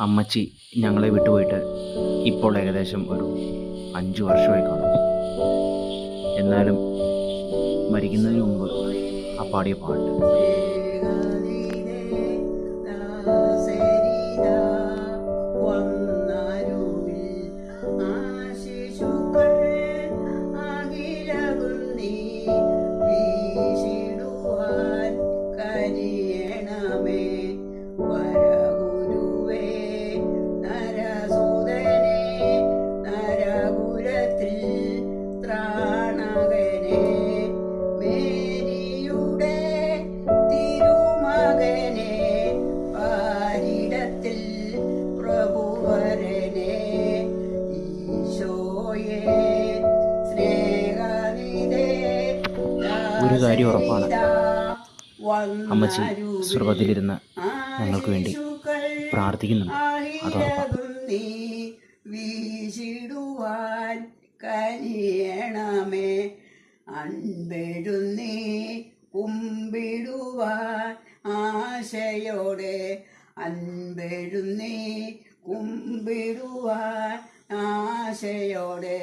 അമ്മച്ചി ഞങ്ങളെ വിട്ടുപോയിട്ട് ഇപ്പോൾ ഏകദേശം ഒരു 5 വർഷമായി കാണും. എന്നാലും മരിക്കുന്നതിന് മുമ്പ് ആ പാടിയ പാട്ട് ഒരു കാര്യം ഉറപ്പാണ്, അമ്മച്ചി സ്വർഗത്തിലിരുന്ന് ഞങ്ങൾക്ക് വേണ്ടി പ്രാർത്ഥിക്കുന്നുണ്ട്. അതുറപ്പാണ്. വീശിടുവാൻ കനിയണമേ, അൻപെഴുന്നേ കുമ്പിടുവാൻ ആശയോടെ, അൻപെഴുന്നേ കുമ്പിടുവാൻ ആശയോടെ.